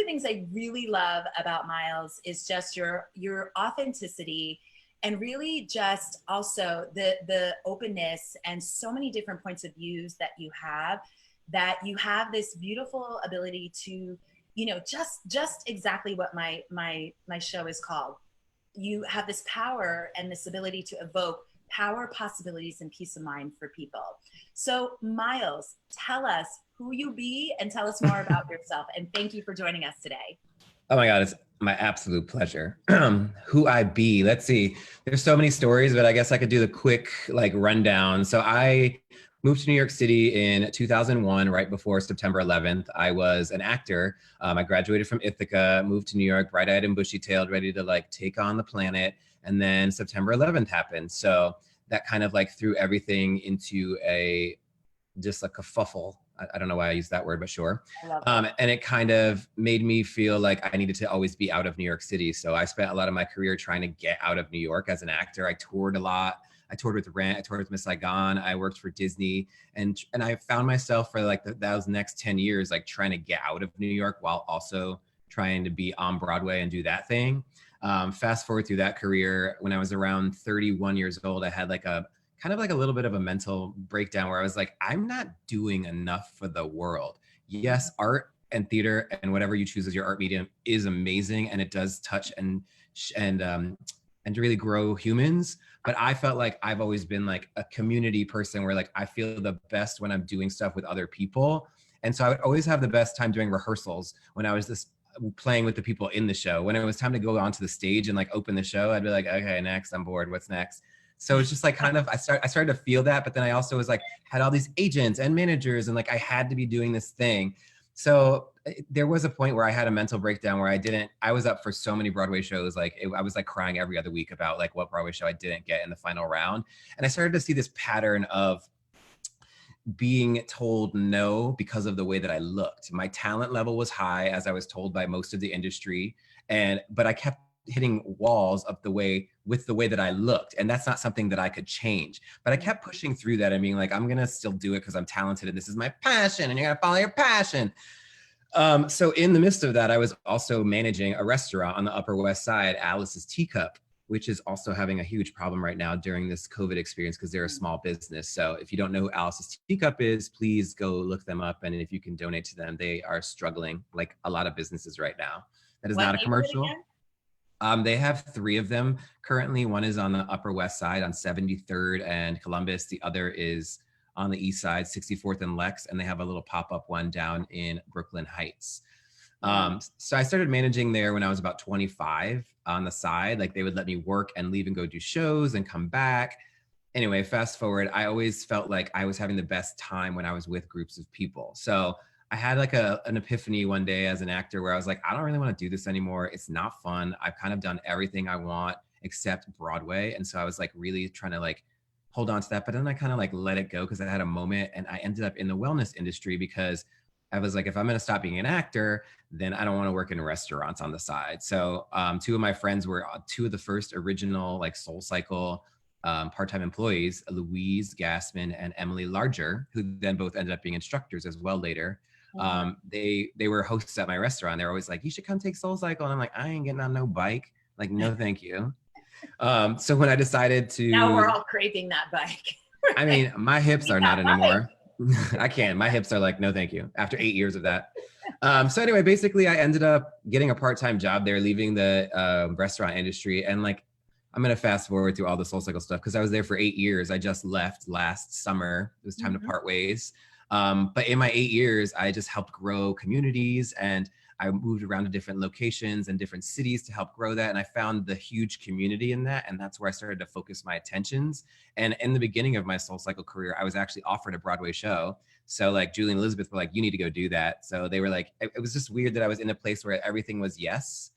things I really love about Miles is just your authenticity, and really just also the openness and so many different points of views that you have this beautiful ability to, just exactly what my show is called. You have this power and this ability to evoke power, possibilities, and peace of mind for people. So Miles, tell us who you be and tell us more about yourself. And thank you for joining us today. Oh my God, it's my absolute pleasure. Who I be, let's see. There's so many stories, but I guess I could do the quick rundown. So I moved to New York City in 2001, right before September 11th. I was an actor. I graduated from Ithaca, moved to New York, bright-eyed and bushy-tailed, ready to take on the planet. And then September 11th happened. So that kind of threw everything into just a kerfuffle. I don't know why I use that word, but sure. And it kind of made me feel like I needed to always be out of New York City. So I spent a lot of my career trying to get out of New York as an actor. I toured a lot. I toured with Rent, I toured with Miss Saigon, I worked for Disney. And I found myself for those next 10 years, trying to get out of New York while also trying to be on Broadway and do that thing. Fast forward through that career, when I was around 31 years old, I had kind of a little bit of a mental breakdown where I was like, I'm not doing enough for the world. Yes, art and theater and whatever you choose as your art medium is amazing, and it does touch and really grow humans. But I felt like I've always been a community person where I feel the best when I'm doing stuff with other people. And so I would always have the best time doing rehearsals when I was playing with the people in the show. When it was time to go onto the stage and open the show, I'd be like, okay, next, I'm bored, what's next? So it's just kind of, I started to feel that, but then I also was had all these agents and managers, and I had to be doing this thing. So there was a point where I had a mental breakdown where I was up for so many Broadway shows. I was crying every other week about what Broadway show I didn't get in the final round. And I started to see this pattern of being told no because of the way that I looked. My talent level was high, as I was told by most of the industry. But I kept hitting walls with the way that I looked. And that's not something that I could change. But I kept pushing through that and being I'm going to still do it because I'm talented and this is my passion, and you're going to follow your passion. So in the midst of that, I was also managing a restaurant on the Upper West Side, Alice's Teacup, which is also having a huge problem right now during this COVID experience because they're a small business. So if you don't know who Alice's Teacup is, please go look them up. And if you can donate to them, they are struggling like a lot of businesses right now. That is not a commercial. They have 3 of them currently. One is on the Upper West Side on 73rd and Columbus. The other is on the East Side, 64th and Lex, and they have a little pop-up one down in Brooklyn Heights. So I started managing there when I was about 25 on the side. They would let me work and leave and go do shows and come back. Anyway, fast forward, I always felt like I was having the best time when I was with groups of people. So I had an epiphany one day as an actor where I was like, I don't really want to do this anymore. It's not fun. I've kind of done everything I want except Broadway. And so I was really trying to hold on to that. But then I kind of let it go because I had a moment, and I ended up in the wellness industry because I was like, if I'm going to stop being an actor, then I don't want to work in restaurants on the side. So 2 of my friends were 2 of the first original Soul Cycle part-time employees, Louise Gassman and Emily Larger, who then both ended up being instructors as well later. They were hosts at my restaurant. They're always like, you should come take Soul Cycle. And I'm like, I ain't getting on no bike. No, thank you. So when I decided to... Now we're all craving that bike. I mean, my hips are not anymore. I can't. My hips are no, thank you. After 8 years of that. So anyway, basically I ended up getting a part-time job there, leaving the restaurant industry. And I'm going to fast forward through all the Soul Cycle stuff because I was there for 8 years. I just left last summer. It was time to part ways. But in my 8 years, I just helped grow communities, and I moved around to different locations and different cities to help grow that. And I found the huge community in that. And that's where I started to focus my attentions. And in the beginning of my Soul Cycle career, I was actually offered a Broadway show. So Julie and Elizabeth were like, you need to go do that. So they were like, it was just weird that I was in a place where everything was yes.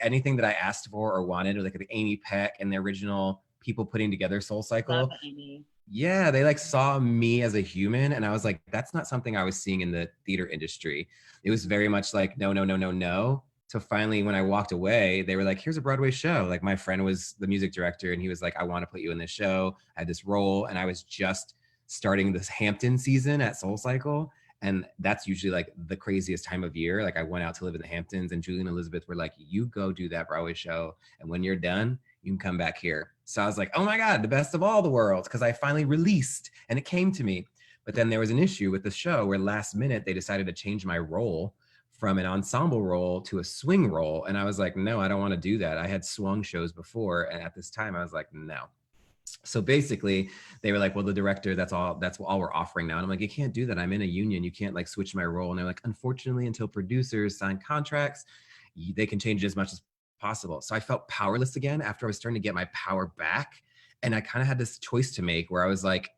Anything that I asked for or wanted, or the Amy Peck and the original people putting together Soul Cycle. Love Amy. Yeah, they saw me as a human, and I was like, that's not something I was seeing in the theater industry. It was very much no, no, no, no, no. So finally, when I walked away, they were like, here's a Broadway show. My friend was the music director, and he was like, I want to put you in this show. I had this role, and I was just starting this Hampton season at Soul Cycle. And that's usually like the craziest time of year. Like I went out to live in the Hamptons, and Julie and Elizabeth were like, you go do that Broadway show. And when you're done, you can come back here. So I was like, oh my God, the best of all the worlds. Cause I finally released and it came to me. But then there was an issue with the show where last minute they decided to change my role from an ensemble role to a swing role. And I was like, no, I don't want to do that. I had swung shows before. And at this time I was like, no. So basically they were like, well, the director, that's all we're offering now. And I'm like, you can't do that. I'm in a union. You can't like switch my role. And they're like, unfortunately, until producers sign contracts, they can change it as much as possible. So I felt powerless again after I was starting to get my power back. And I kind of had this choice to make where I was like,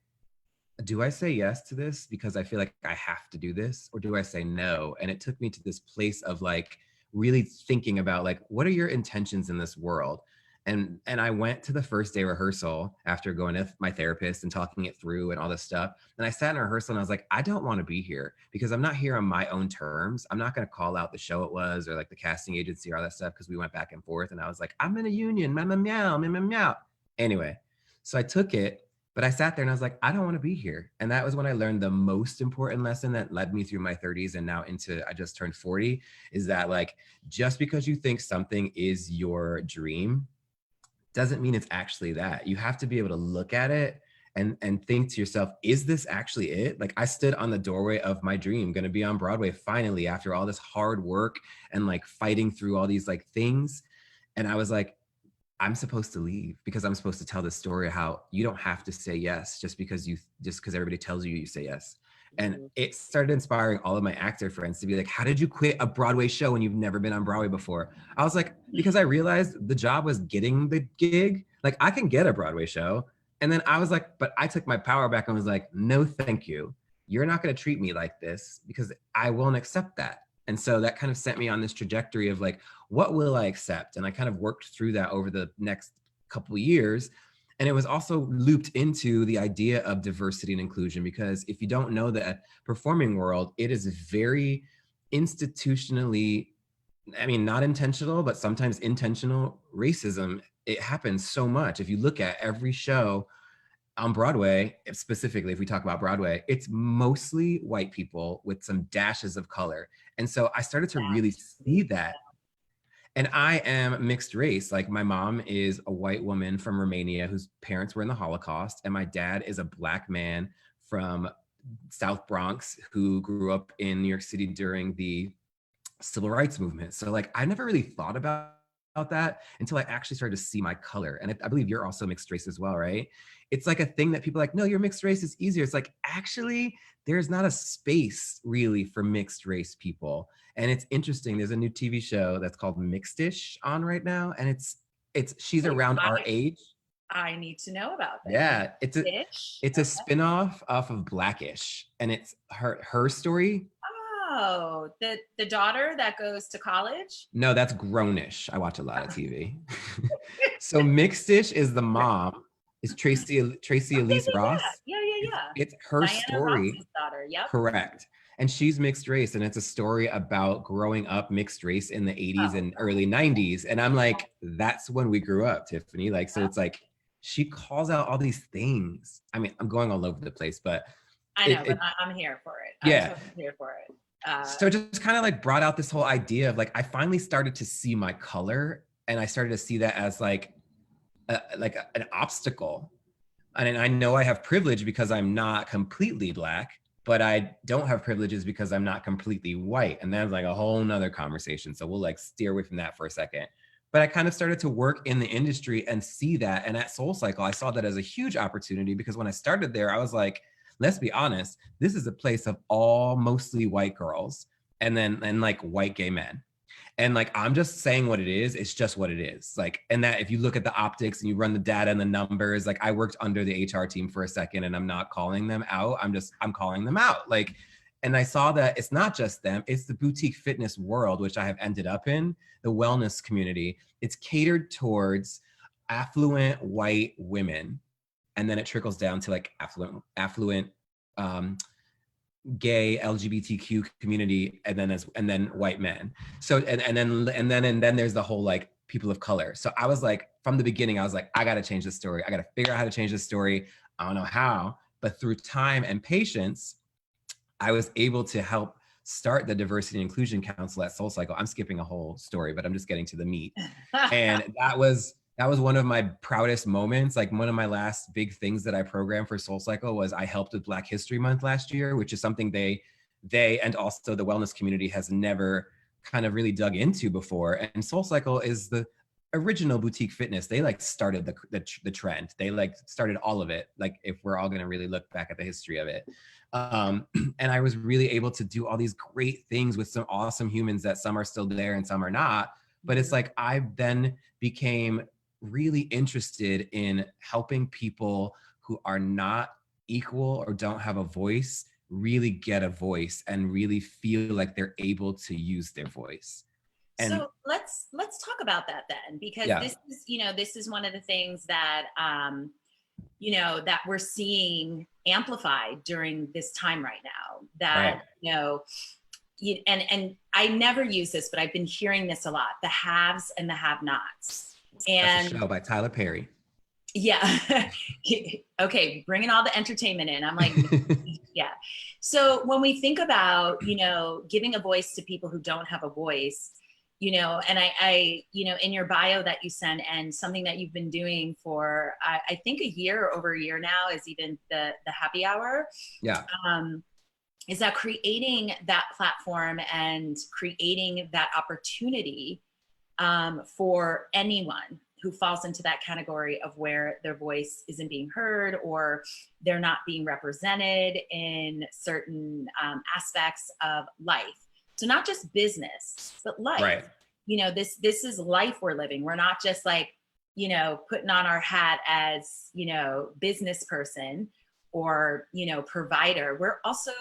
do I say yes to this because I feel like I have to do this, or do I say no? And it took me to this place of like really thinking about like, what are your intentions in this world? And I went to the first day rehearsal after going to my therapist and talking it through and all this stuff. And I sat in rehearsal and I was like, I don't want to be here because I'm not here on my own terms. I'm not going to call out the show it was or like the casting agency or all that stuff because we went back and forth. And I was like, I'm in a union, meow, meow, meow, meow. Anyway, so I took it. But I sat there and I was like, I don't want to be here. And that was when I learned the most important lesson that led me through my 30s and now into, I just turned 40, is that like, just because you think something is your dream doesn't mean it's actually that. You have to be able to look at it and think to yourself, is this actually it? Like I stood on the doorway of my dream, going to be on Broadway finally after all this hard work and like fighting through all these like things. And I was like, I'm supposed to leave because I'm supposed to tell this story of how you don't have to say yes just because everybody tells you you say yes. And it started inspiring all of my actor friends to be like, how did you quit a Broadway show when you've never been on Broadway before? I was like, because I realized the job was getting the gig. Like I can get a Broadway show. And then I was like, but I took my power back and was like, no, thank you. You're not going to treat me like this because I won't accept that. And so that kind of sent me on this trajectory of like, what will I accept? And I kind of worked through that over the next couple of years. And it was also looped into the idea of diversity and inclusion, because if you don't know the performing world, it is very institutionally, I mean, not intentional, but sometimes intentional racism. It happens so much. If you look at every show on Broadway, specifically, if we talk about Broadway, it's mostly white people with some dashes of color. And so I started to really see that. And I am mixed race. Like my mom is a white woman from Romania whose parents were in the Holocaust. And my dad is a Black man from South Bronx who grew up in New York City during the civil rights movement. So like I never really thought about that until I actually started to see my color. And I believe you're also mixed race as well, right? It's like a thing that people are like, no, you're mixed race is easier. It's like, actually, there's not a space really for mixed race people. And it's interesting. There's a new TV show that's called Mixedish on right now. And she's Wait, around our age. I need to know about this. Yeah, Fish. it's a spin-off off of Blackish. And it's her story. Oh, the daughter that goes to college? No, that's Grownish. I watch a lot of TV. So Mixedish is the mom, is Tracy Elise Ross. Yeah. It's her Diana story. Ross's daughter. Yep. Correct. And she's mixed race. And it's a story about growing up mixed race in the 80s and early 90s. And I'm like, that's when we grew up, Tiffany. Like, so it's like she calls out all these things. I mean, I'm going all over the place, but I know, but I'm here for it. Yeah. I'm totally here for it. So it just kind of like brought out this whole idea of like, I finally started to see my color, and I started to see that as like an obstacle. And I know I have privilege because I'm not completely Black, but I don't have privileges because I'm not completely white. And that's like a whole nother conversation. So we'll like steer away from that for a second. But I kind of started to work in the industry and see that. And at Soul Cycle, I saw that as a huge opportunity, because when I started there, I was like, let's be honest, this is a place of all mostly white girls and like white gay men. And like, I'm just saying what it is. It's just what it is. Like, and that if you look at the optics and you run the data and the numbers, like I worked under the HR team for a second, and I'm not calling them out. I'm calling them out. Like, and I saw that it's not just them, it's the boutique fitness world, which I have ended up in, the wellness community. It's catered towards affluent white women. And then it trickles down to like affluent gay LGBTQ community, and then white men. So and then there's the whole like people of color. So I was like, from the beginning, I was like, I got to change the story. I got to figure out how to change the story. I don't know how, but through time and patience, I was able to help start the Diversity and Inclusion Council at SoulCycle. I'm skipping a whole story, but I'm just getting to the meat. And that was one of my proudest moments. Like one of my last big things that I programmed for SoulCycle was I helped with Black History Month last year, which is something they and also the wellness community has never kind of really dug into before. And SoulCycle is the original boutique fitness. They like started the trend. They like started all of it. Like if we're all going to really look back at the history of it. And I was really able to do all these great things with some awesome humans that some are still there and some are not. But it's like I then became really interested in helping people who are not equal or don't have a voice really get a voice and really feel like they're able to use their voice. And So let's talk about that then, because yeah, this is, this is one of the things that that we're seeing amplified during this time right now. That right. and I never use this, but I've been hearing this a lot: the haves and the have-nots. That's a And show by Tyler Perry. yeah, okay, bringing all the entertainment in. I'm like, yeah. So when we think about, giving a voice to people who don't have a voice, and in your bio that you sent, and something that you've been doing for, I think a year, over a year now, is even the happy hour. Yeah. Is that creating that platform and creating that opportunity for anyone who falls into that category of where their voice isn't being heard, or they're not being represented in certain aspects of life. So not just business, but life. Right. This is life we're living. We're not just like, putting on our hat as, business person or, provider. We're also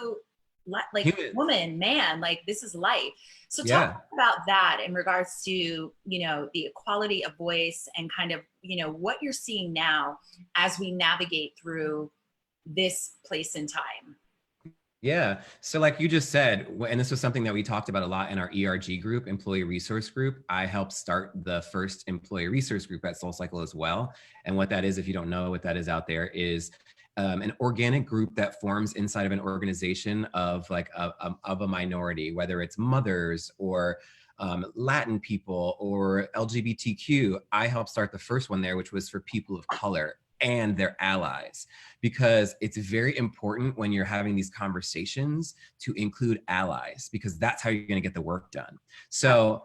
like Human. woman, man, like this is life. So Yeah. talk about that in regards to, the equality of voice and kind of, what you're seeing now as we navigate through this place in time. Yeah. So like you just said, and this was something that we talked about a lot in our ERG group, employee resource group. I helped start the first employee resource group at SoulCycle as well. And what that is, if you don't know what that is out there, is an organic group that forms inside of an organization of like of a minority, whether it's mothers or Latin people or LGBTQ. I helped start the first one there, which was for people of color and their allies, because it's very important when you're having these conversations to include allies, because that's how you're going to get the work done. So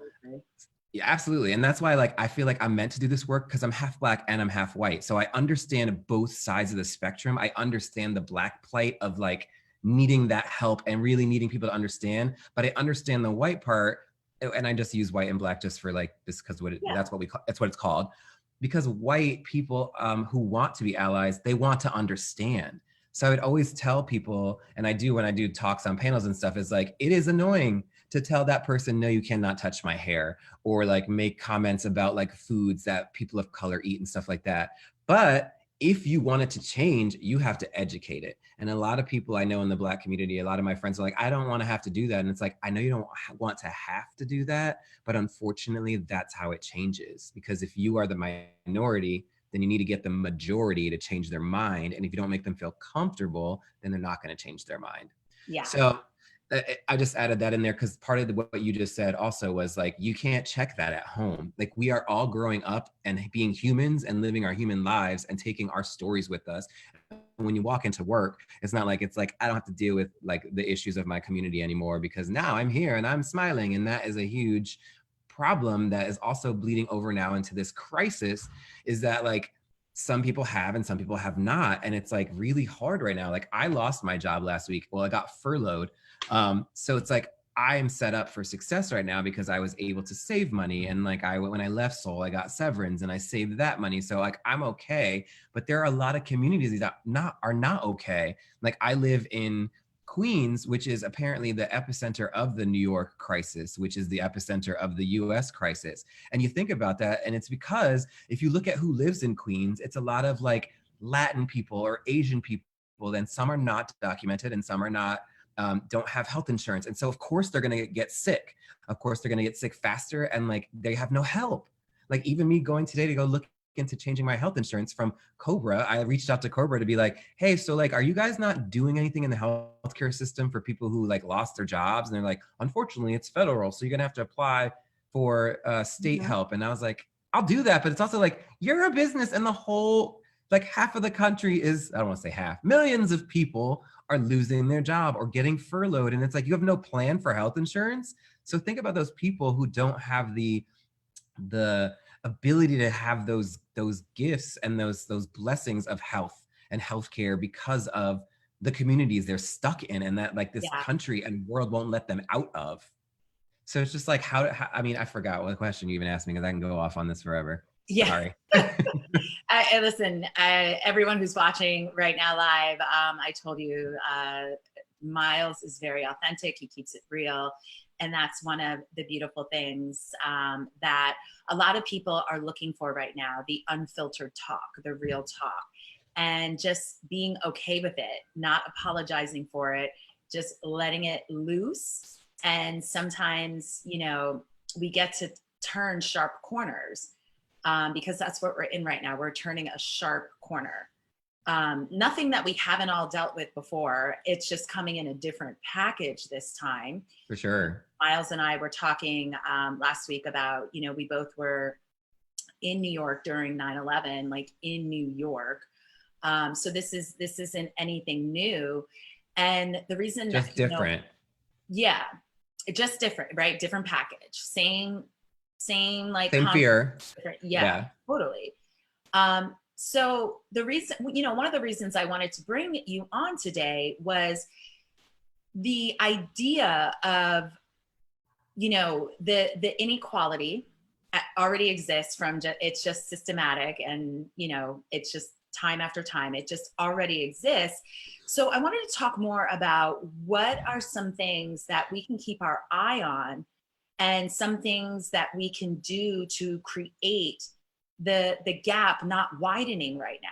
yeah, absolutely. And that's why like I feel like I'm meant to do this work, because I'm half Black and I'm half white. So I understand both sides of the spectrum. I understand the Black plight of like needing that help and really needing people to understand, but I understand the white part. And I just use white and Black just for like this, because that's what that's what it's called. Because white people who want to be allies, they want to understand. So I would always tell people, and I do when I do talks on panels and stuff, is like, it is annoying to tell that person, no, you cannot touch my hair, or like make comments about like foods that people of color eat and stuff like that. But if you want it to change, you have to educate it. And a lot of people I know in the Black community, a lot of my friends are like, I don't want to have to do that. And it's like, I know you don't want to have to do that, but unfortunately, that's how it changes. Because if you are the minority, then you need to get the majority to change their mind. And if you don't make them feel comfortable, then they're not going to change their mind. Yeah. So I just added that in there because part of what you just said also was like, you can't check that at home. Like we are all growing up and being humans and living our human lives and taking our stories with us. When you walk into work, it's not like it's like I don't have to deal with like the issues of my community anymore, because now I'm here and I'm smiling. And that is a huge problem that is also bleeding over now into this crisis, is that like some people have and some people have not. And it's like really hard right now. Like I lost my job last week. Well, I got furloughed. So it's like I am set up for success right now because I was able to save money. And like when I left Seoul, I got severance and I saved that money. So like I'm okay. But there are a lot of communities that are not okay. Like I live in Queens, which is apparently the epicenter of the New York crisis, which is the epicenter of the US crisis. And you think about that, and it's because if you look at who lives in Queens, it's a lot of like Latin people or Asian people, then some are not documented and some are not, don't have health insurance. And so of course they're gonna get sick. Of course they're gonna get sick faster, and like they have no help. Like even me going today to go look into changing my health insurance from Cobra. I reached out to Cobra to be like, hey, so like, are you guys not doing anything in the healthcare system for people who like lost their jobs? And they're like, unfortunately, it's federal, so you're gonna have to apply for state Mhm. help. And I was like, I'll do that, but it's also like, you're a business, and the whole like half of the country is, I don't want to say half, millions of people are losing their job or getting furloughed, and it's like you have no plan for health insurance. So think about those people who don't have the ability to have those gifts and those blessings of health and healthcare because of the communities they're stuck in, and that like this Yeah. country and world won't let them out of. So it's just like how I mean, I forgot what question you even asked me because I can go off on this forever. Yeah. Sorry. Listen, everyone who's watching right now live, I told you, Miles is very authentic. He keeps it real. And that's one of the beautiful things that a lot of people are looking for right now, the unfiltered talk, the real talk, and just being okay with it, not apologizing for it, just letting it loose. And sometimes, we get to turn sharp corners because that's what we're in right now. We're turning a sharp corner. Nothing that we haven't all dealt with before. It's just coming in a different package this time. For sure. Miles and I were talking last week about, we both were in New York during 9/11, like in New York. So this isn't anything new. And the reason that, Just different. yeah, just different, right? Different package, same like Same concept, fear. different. Yeah, Yeah. totally. So the reason, one of the reasons I wanted to bring you on today was the idea of, the inequality already exists from it's just systematic, and it's just time after time, it just already exists. So I wanted to talk more about what are some things that we can keep our eye on, and some things that we can do to create the gap not widening right now,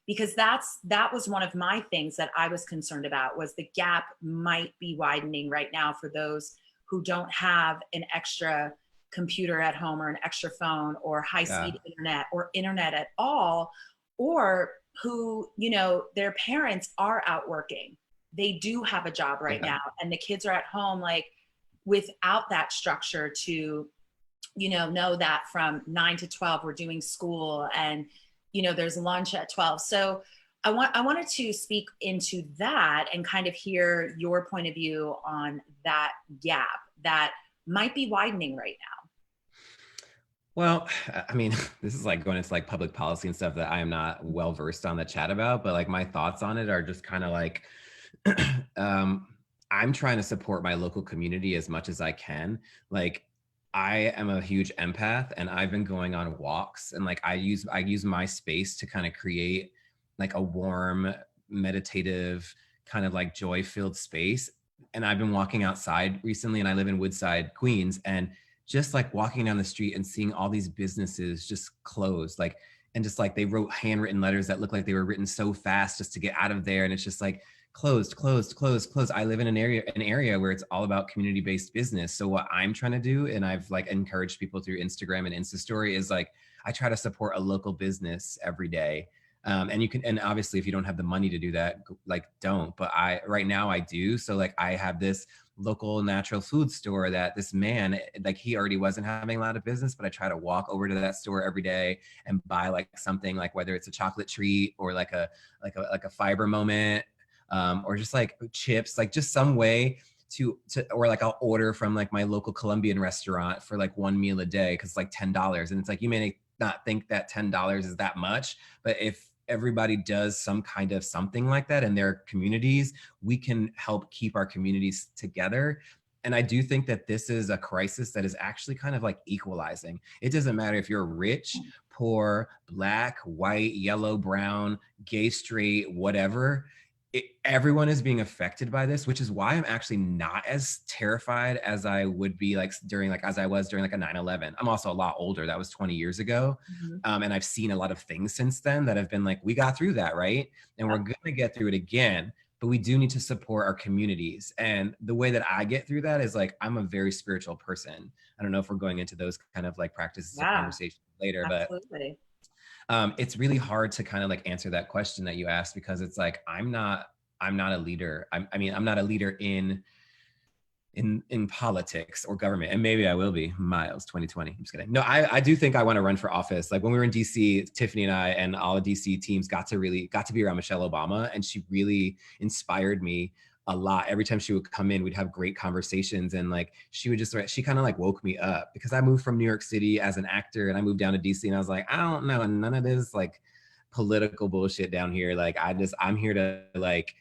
because that was one of my things that I was concerned about, was the gap might be widening right now for those who don't have an extra computer at home, or an extra phone, or high Yeah. speed internet, or internet at all, or who, their parents are out working, they do have a job right Yeah. now, and the kids are at home, like without that structure to know that from 9 to 12 we're doing school, and there's lunch at 12. So I wanted to speak into that and kind of hear your point of view on that gap that might be widening right now. Well, I mean, this is like going into like public policy and stuff that I am not well versed on the chat about, but like my thoughts on it are just kind of like um I'm trying to support my local community as much as I can. Like I am a huge empath, and I've been going on walks, and like I use my space to kind of create like a warm, meditative, kind of like joy-filled space. And I've been walking outside recently, and I live in Woodside, Queens, and just like walking down the street and seeing all these businesses just closed, like, and just like they wrote handwritten letters that look like they were written so fast just to get out of there. And it's just like closed, closed, closed, closed. I live in an area where it's all about community-based business. So what I'm trying to do, and I've like encouraged people through Instagram and Insta story, is like I try to support a local business every day. And you can, and obviously if you don't have the money to do that, like don't, but right now I do. So like I have this local natural food store that this man, like he already wasn't having a lot of business, but I try to walk over to that store every day and buy like something, like whether it's a chocolate treat or like a fiber moment, or just like chips, like just some way to or like I'll order from like my local Colombian restaurant for like one meal a day because it's like $10. And it's like, you may not think that $10 is that much, but if everybody does some kind of something like that in their communities, we can help keep our communities together. And I do think that this is a crisis that is actually kind of like equalizing. It doesn't matter if you're rich, poor, black, white, yellow, brown, gay, straight, whatever. Everyone is being affected by this, which is why I'm actually not as terrified as I would be like during like as I was during like a 9/11. I'm also a lot older. That was 20 years ago. Mhm. And I've seen a lot of things since then that have been like, we got through that, right? And we're going to get through it again. But we do need to support our communities. And the way that I get through that is like, I'm a very spiritual person. I don't know if we're going into those kind of like practices or Yeah, conversations later, but absolutely. It's really hard to kind of like answer that question that you asked, because it's like, I'm not a leader. I mean, I'm not a leader in politics or government, and maybe I will be. Miles 2020. I'm just kidding. No, I do think I want to run for office. Like when we were in DC, Tiffany and I and all the DC teams got to be around Michelle Obama, and she really inspired me a lot. Every time she would come in, we'd have great conversations, and like she kind of like woke me up, because I moved from New York City as an actor and I moved down to DC, and I was like, I don't know, none of this like political bullshit down here. Like I'm here to like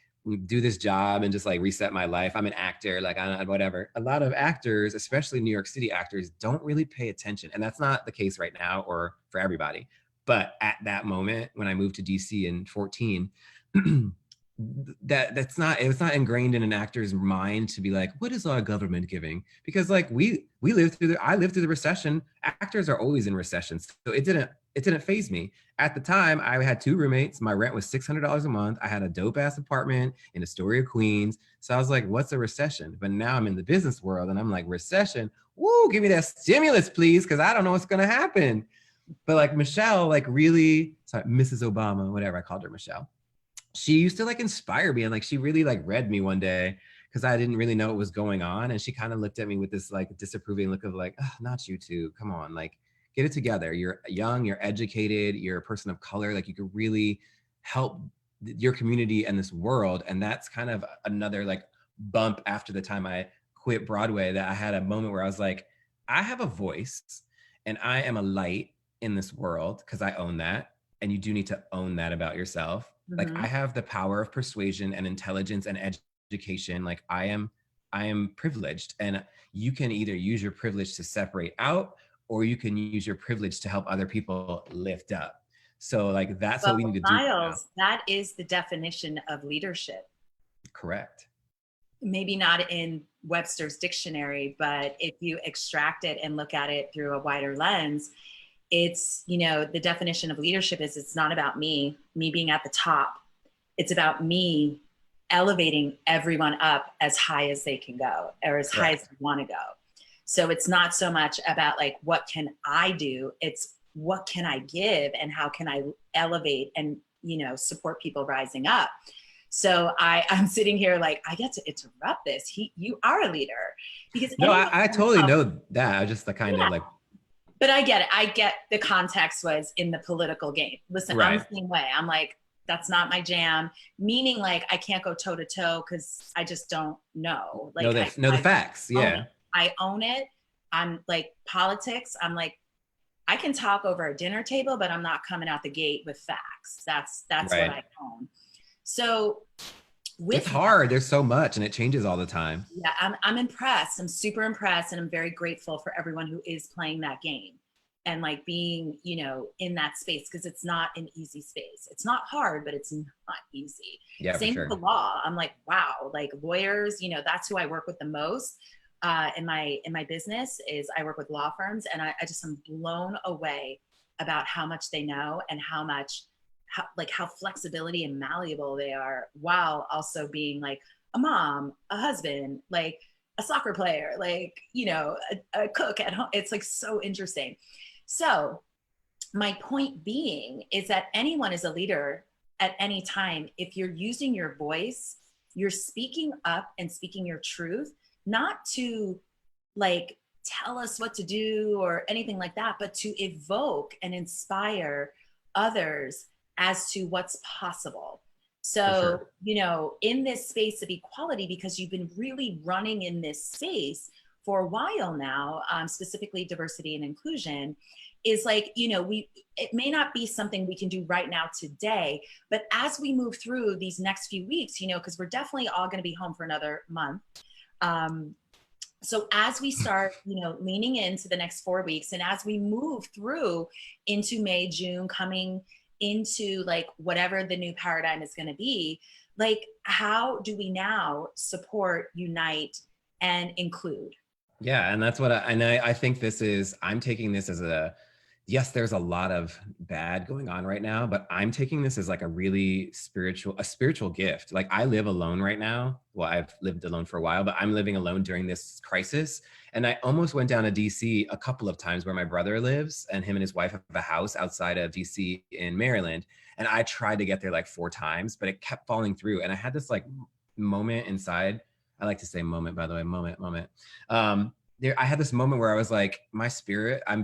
do this job and just like reset my life. I'm an actor, like I whatever. A lot of actors, especially New York City actors, don't really pay attention, and that's not the case right now or for everybody. But at that moment when I moved to DC in 14, that's not, it was not ingrained in an actor's mind to be like, what is our government giving? Because like we lived through I lived through the recession. Actors are always in recessions, so it didn't phase me. At the time, I had two roommates. My rent was $600 a month. I had a dope ass apartment in Astoria, Queens. So I was like, what's a recession? But now I'm in the business world and I'm like, recession? Woo, give me that stimulus, please, because I don't know what's gonna happen. But like Michelle, like really, sorry, Mrs. Obama, whatever, I called her Michelle. She used to like inspire me, and like she really like read me one day because I didn't really know what was going on, and she kind of looked at me with this like disapproving look of like, oh, not you two, come on, like get it together. You're young, you're educated, you're a person of color, like you could really help your community and this world. And that's kind of another like bump after the time I quit Broadway, that I had a moment where I was like, I have a voice and I am a light in this world, because I own that. And you do need to own that about yourself. Like I Mm-hmm. have the power of persuasion and intelligence and education. Like I am privileged, and you can either use your privilege to separate out, or you can use your privilege to help other people lift up. So like that's what we need Well, to do now. Miles, that is the definition of leadership. Correct. Maybe not in Webster's dictionary, but if you extract it and look at it through a wider lens, it's, the definition of leadership is it's not about me being at the top. It's about me elevating everyone up as high as they can go, or as high as Correct. they want to go. So it's not so much about like, what can I do? It's what can I give and how can I elevate and, support people rising up. So I'm sitting here like, I get to interrupt this. You are a leader, because No, anyone I can totally help. know that. I just the kind Yeah, of like, but I get it. I get the context was in the political game. Listen, I'm right. the same way. I'm like, that's not my jam. Meaning, like, I can't go toe to toe because I just don't know. Like, Know the I facts. own it. Yeah. I own it. I'm like politics. I'm like, I can talk over a dinner table, but I'm not coming out the gate with facts. That's what Right. I own. So It's with hard. There's so much and it changes all the time. yeah, I'm impressed. I'm super impressed, and I'm very grateful for everyone who is playing that game and like being, in that space, because it's not an easy space. It's not hard, but it's not easy. Yeah, for Same with the sure. law. I'm like, wow, like lawyers, that's who I work with the most. In my business is I work with law firms, and I just am blown away about how much they know and how much how flexibility and malleable they are, while also being like a mom, a husband, like a soccer player, like, a cook at home. It's like so interesting. So, my point being is that anyone is a leader at any time. If you're using your voice, you're speaking up and speaking your truth, not to like tell us what to do or anything like that, but to evoke and inspire others as to what's possible. For So, sure. in this space of equality, because you've been really running in this space for a while now, specifically diversity and inclusion, is like, it may not be something we can do right now today, but as we move through these next few weeks, because we're definitely all going to be home for another month. Um, so as we start, leaning into the next 4 weeks, and as we move through into May, June, coming into like whatever the new paradigm is going to be, like how do we now support, unite, and include? Yeah, and that's what I think this is. I'm taking this as yes, there's a lot of bad going on right now, but I'm taking this as like a really spiritual gift. Like I live alone right now. Well, I've lived alone for a while, but I'm living alone during this crisis. And I almost went down to DC a couple of times where my brother lives, and him and his wife have a house outside of DC in Maryland. And I tried to get there like 4 times, but it kept falling through. And I had this like moment inside. I like to say moment, by the way, moment. There, I had this moment where I was like, my spirit, I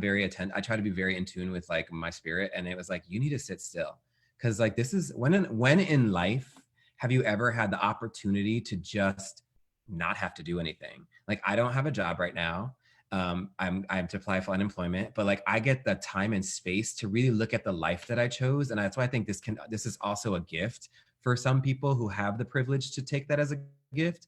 try to be very in tune with like my spirit. And it was like, you need to sit still. Cause like this is when in life have you ever had the opportunity to just not have to do anything? Like I don't have a job right now. I have to apply for unemployment, but like I get the time and space to really look at the life that I chose. And that's why I think this is also a gift for some people who have the privilege to take that as a gift.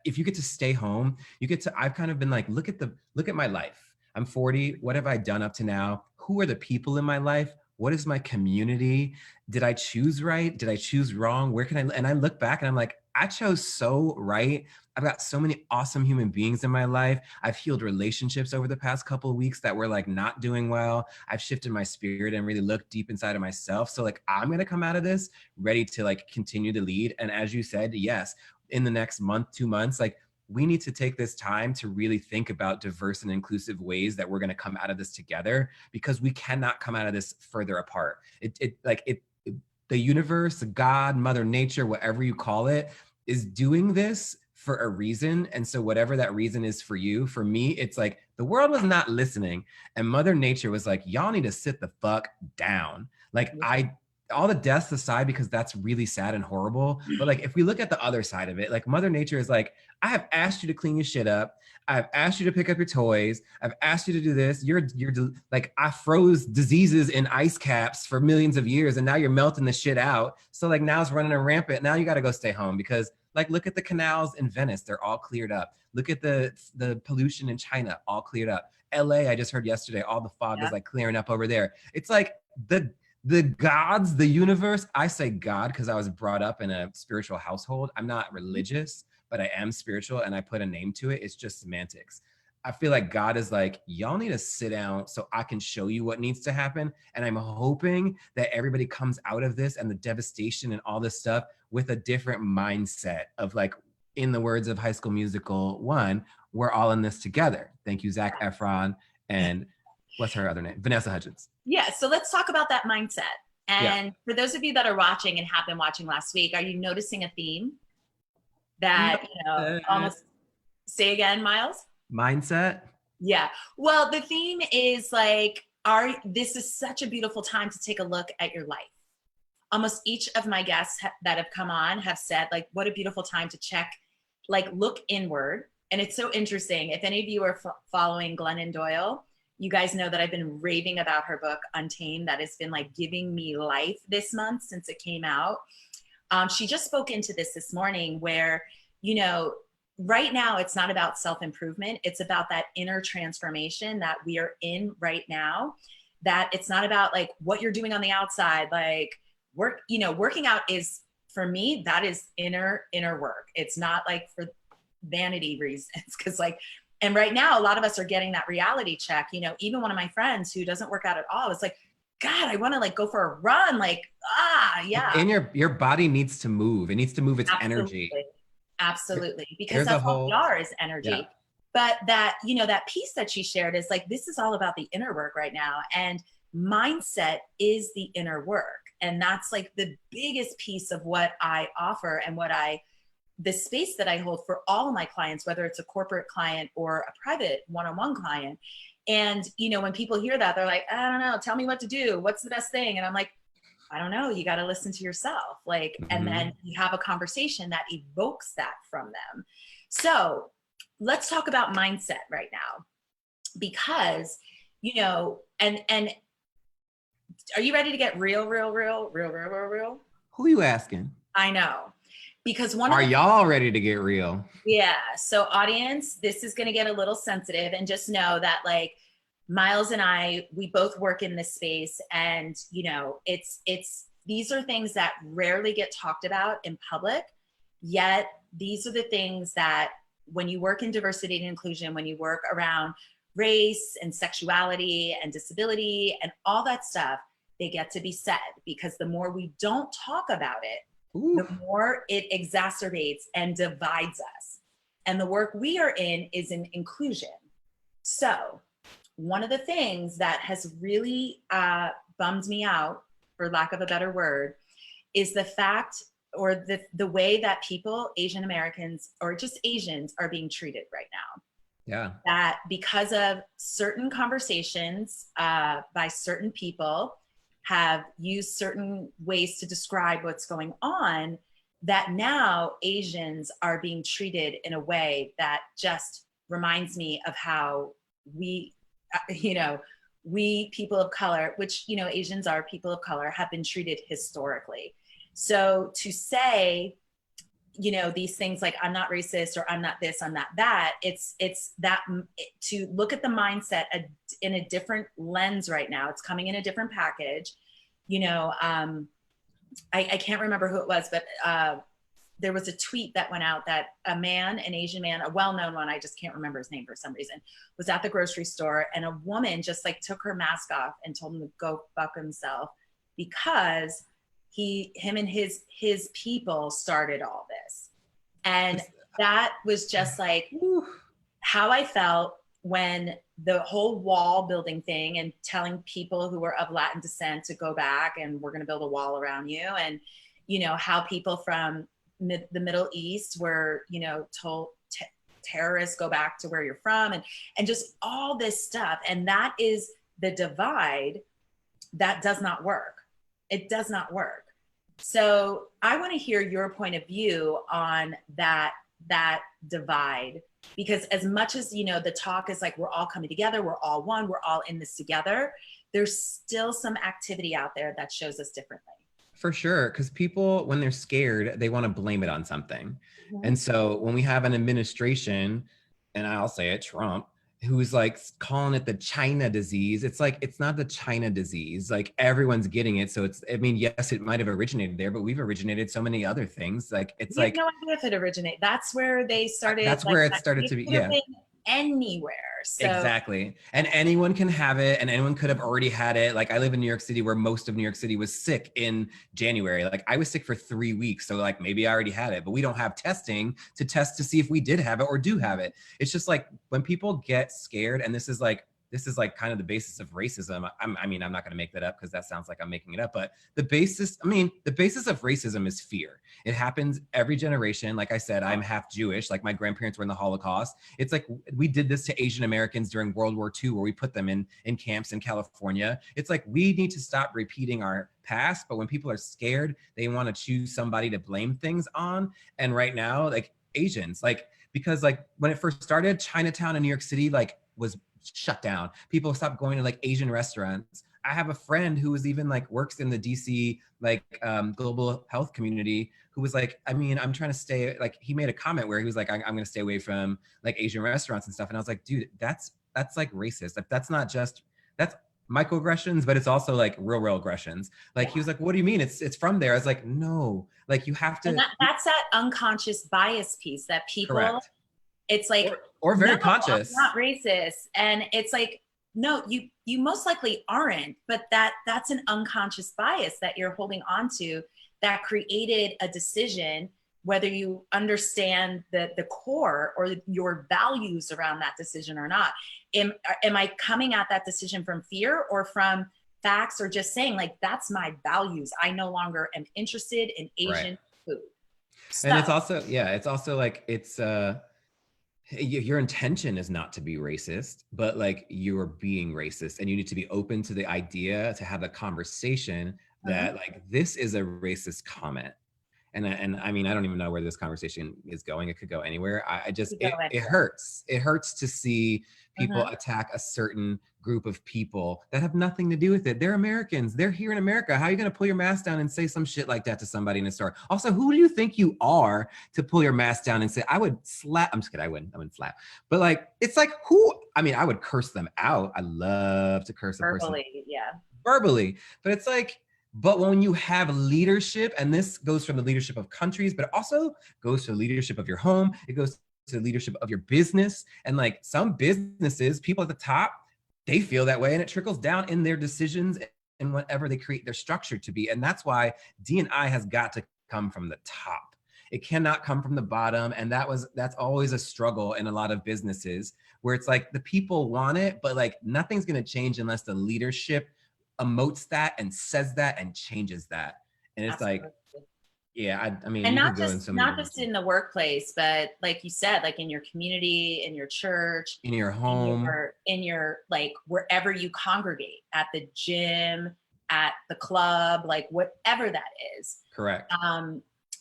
If you get to stay home, you get to, I've kind of been like, look at my life. I'm 40. What have I done up to now? Who are the people in my life? What is my community? Did I choose right? Did I choose wrong? Where can I, and I look back and I'm like, I chose so right. I've got so many awesome human beings in my life. I've healed relationships over the past couple of weeks that were like not doing well. I've shifted my spirit and really looked deep inside of myself. So like, I'm going to come out of this ready to like continue to lead. And as you said, yes, in the next month, 2 months, like we need to take this time to really think about diverse and inclusive ways that we're going to come out of this together, because we cannot come out of this further apart. The universe, God, Mother Nature, whatever you call it, is doing this for a reason. And so whatever that reason is for you, for me, it's like the world was not listening. And Mother Nature was like, y'all need to sit the fuck down. Like all the deaths aside, because that's really sad and horrible. But like, if we look at the other side of it, like Mother Nature is like, I have asked you to clean your shit up. I've asked you to pick up your toys. I've asked you to do this. You're like, I froze diseases in ice caps for millions of years, and now you're melting the shit out. So like now it's running rampant. Now you got to go stay home, because like look at the canals in Venice, they're all cleared up. Look at the pollution in China, all cleared up. LA, I just heard yesterday, all the fog is like clearing up over there. It's like the gods, the universe. I say God because I was brought up in a spiritual household. I'm not religious, but I am spiritual, and I put a name to it. It's just semantics. I feel like God is like, y'all need to sit down so I can show you what needs to happen. And I'm hoping that everybody comes out of this and the devastation and all this stuff with a different mindset of like, in the words of High School Musical 1, we're all in this together. Thank you, Zac Efron. And what's her other name? Vanessa Hudgens. Yeah, so let's talk about that mindset. And Yeah. for those of you that are watching and have been watching last week, are you noticing a theme that, almost say again, Miles? Mindset. Yeah. Well, the theme is like, this is such a beautiful time to take a look at your life. Almost each of my guests that have come on have said, like, what a beautiful time to check, like, look inward. And it's so interesting. If any of you are following Glennon Doyle, you guys know that I've been raving about her book, Untamed, that has been like giving me life this month since it came out. She just spoke into this morning where, right now it's not about self-improvement. It's about that inner transformation that we are in right now, that it's not about like what you're doing on the outside, like working out is, for me, that is inner work. It's not like for vanity reasons. Cause like, and right now, a lot of us are getting that reality check. Even one of my friends who doesn't work out at all is like, God, I want to like go for a run. Like, yeah. And your body needs to move. It needs to move its energy. Absolutely. Because There's that's all we are, is energy. Yeah. But that, that piece that she shared is like, this is all about the inner work right now. And mindset is the inner work. And that's like the biggest piece of what I offer and the space that I hold for all of my clients, whether it's a corporate client or a private one-on-one client. And, when people hear that, they're like, I don't know, tell me what to do. What's the best thing? And I'm like, I don't know. You got to listen to yourself. Like, and then you have a conversation that evokes that from them. So let's talk about mindset right now, because, and are you ready to get real? Who are you asking? I know. Because are y'all ready to get real? Yeah. So audience, this is going to get a little sensitive, and just know that like Miles and I, we both work in this space, and these are things that rarely get talked about in public, yet these are the things that when you work in diversity and inclusion, when you work around race and sexuality and disability and all that stuff, they get to be said, because the more we don't talk about it, Ooh. the more it exacerbates and divides us. And the work we are in is in inclusion. So one of the things that has really bummed me out, for lack of a better word, is the fact, or the way that people, Asian Americans or just Asians, are being treated right now. Yeah. That because of certain conversations by certain people have used certain ways to describe what's going on, that now Asians are being treated in a way that just reminds me of how we, we people of color, which, Asians are people of color, have been treated historically. So to say, these things like I'm not racist or I'm not this, I'm not that, it's that to look at the mindset in a different lens right now. It's coming in a different package. I can't remember who it was, but there was a tweet that went out that an Asian man, a well-known one, I just can't remember his name for some reason, was at the grocery store, and a woman just like took her mask off and told him to go fuck himself, because him and his people started all this. And that was just like how I felt when the whole wall building thing and telling people who were of Latin descent to go back and we're going to build a wall around you. And, how people from the Middle East were, told terrorists go back to where you're from, and just all this stuff. And that is the divide that does not work. It does not work. So I want to hear your point of view on that divide, because as much as, the talk is like, we're all coming together, we're all one, we're all in this together, there's still some activity out there that shows us differently. For sure, because people, when they're scared, they want to blame it on something. Mm-hmm. And so when we have an administration, and I'll say it, Trump, who's like calling it the China disease, it's like, it's not the China disease. Like everyone's getting it. So yes, it might have originated there, but we've originated so many other things. Like it's like, no idea if it originated. That's where they started. That's where it started to be. Yeah. Anywhere. So. Exactly. And anyone can have it, and anyone could have already had it. Like I live in New York City, where most of New York City was sick in January. Like I was sick for 3 weeks. So like maybe I already had it, but we don't have testing to test to see if we did have it or do have it. It's just like when people get scared, and this is like kind of the basis of racism. I'm not going to make that up because that sounds like I'm making it up, but the basis of racism is fear. It happens every generation. Like I said, I'm half Jewish. Like my grandparents were in the Holocaust. It's like we did this to Asian Americans during World War II, where we put them in camps in California. It's like we need to stop repeating our past, but when people are scared, they want to choose somebody to blame things on. And right now, like Asians, like, because like when it first started, Chinatown in New York City, like was shut down. People stopped going to like Asian restaurants. I have a friend who was even like works in the DC like global health community, who was like, I'm trying to stay, like he made a comment where he was like, I'm going to stay away from like Asian restaurants and stuff. And I was like, dude, that's like racist. Like that's microaggressions, but it's also like real aggressions. Like he was like, what do you mean? It's from there. I was like, no, like you have to. And that's that unconscious bias piece that people. Correct. It's like, or very conscious. I'm not racist. And it's like, no, you most likely aren't, but that's an unconscious bias that you're holding on to that created a decision, whether you understand the core or your values around that decision or not. Am I coming at that decision from fear or from facts, or just saying like, that's my values? I no longer am interested in Asian food. And it's also like, your intention is not to be racist, but like you're being racist, and you need to be open to the idea, to have a conversation that like, this is a racist comment. And I don't even know where this conversation is going. It could go anywhere. It hurts. It hurts to see people attack a certain group of people that have nothing to do with it. They're Americans. They're here in America. How are you going to pull your mask down and say some shit like that to somebody in a store? Also, who do you think you are to pull your mask down and say, I would slap? I'm just kidding. I wouldn't slap. But like, it's like, I would curse them out. I love to curse a person. Verbally. But it's like, but when you have leadership, and this goes from the leadership of countries, but it also goes to the leadership of your home. It goes to leadership of your business. And like some businesses, people at the top, they feel that way, and it trickles down in their decisions and whatever they create their structure to be. And that's why D&I has got to come from the top. It cannot come from the bottom. And that's always a struggle in a lot of businesses, where it's like the people want it, but like nothing's going to change unless the leadership emotes that and says that and changes that. And it's Absolutely. like, yeah, I mean, And you not could go in just so many not just directions. in the workplace, but like you said, like in your community, in your church, In your home. in your like wherever you congregate, at the gym, at the club, like whatever that is. Correct.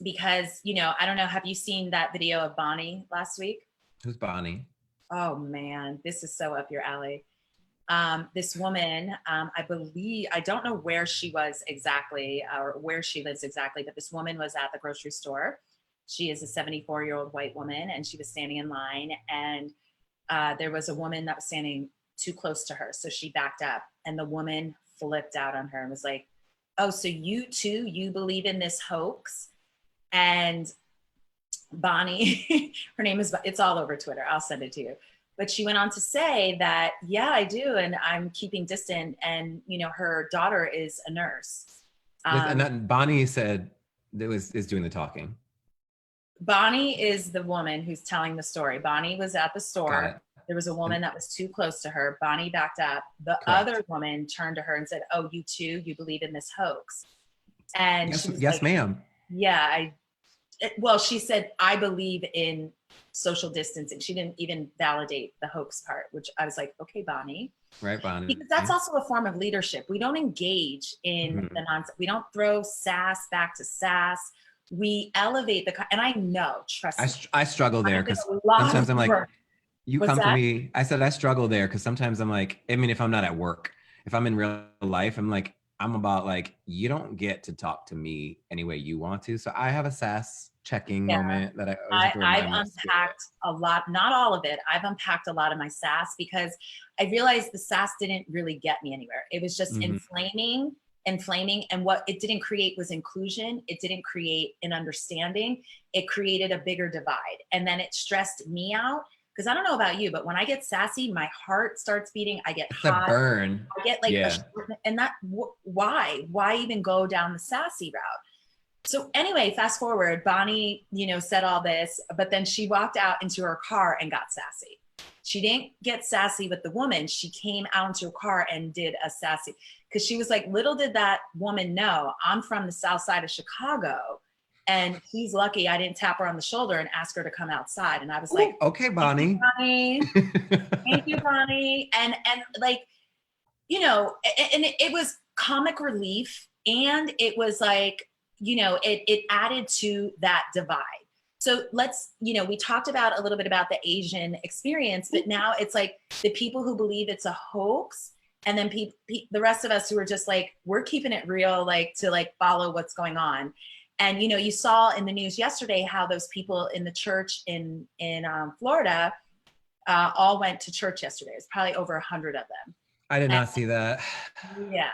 Because, you know, I don't know, have you seen that video of Bonnie last week? Who's Bonnie? Oh man, this is so up your alley. This woman, I believe, I don't know where she was exactly or where she lives exactly, but this woman was at the grocery store. She is a 74-year-old white woman, and she was standing in line, and there was a woman that was standing too close to her. So she backed up, and the woman flipped out on her and was like, "Oh, so you too, you believe in this hoax?" And Bonnie, her name is, it's all over Twitter. I'll send it to you. But she went on to say that, yeah, I do. And I'm keeping distant. And, you know, her daughter is a nurse. And that Bonnie said is doing the talking. Bonnie is the woman who's telling the story. Bonnie was at the Got store. it. There was a woman that was too close to her. Bonnie backed up. The Correct. other woman turned to her and said, "Oh, you too? You believe in this hoax?" And Yes, she was yes, like, ma'am. "Yeah, well, she said, I believe in social distancing." She didn't even validate the hoax part, which I was like, okay, Bonnie. Right, Bonnie. Because that's also a form of leadership. We don't engage in the nonsense. We don't throw sass back to sass. We elevate and I know, trust me. I struggle there because sometimes I'm like, you What's come for that? me. I said I struggle there because sometimes I'm like, I mean, if I'm not at work, if I'm in real life, I'm like, I'm about like, you don't get to talk to me any way you want to. So I have a sass checking Yeah. moment that I always have to I've remind myself. unpacked a lot, not all of it. I've unpacked a lot of my sass because I realized the sass didn't really get me anywhere. It was just inflaming. And what it didn't create was inclusion. It didn't create an understanding. It created a bigger divide. And then it stressed me out. Because I don't know about you, but when I get sassy, my heart starts beating. I get hot. A burn. I get like, and that, why even go down the sassy route? So anyway, fast forward, Bonnie, you know, said all this, but then she walked out into her car and got sassy. She didn't get sassy with the woman. She came out into her car and did a sassy, because she was like, little did that woman know, I'm from the south side of Chicago, and he's lucky I didn't tap her on the shoulder and ask her to come outside. And I was like, okay, Bonnie. Thank you, Bonnie. And like, you know, and it was comic relief, and it was like, you know, it added to that divide. So let's, you know, we talked about a little bit about the Asian experience, but now it's like the people who believe it's a hoax, and then the rest of us who are just like, we're keeping it real, like to like follow what's going on. And, you know, you saw in the news yesterday how those people in the church in Florida all went to church yesterday. It's probably over 100 of them. I did not see that. Yeah.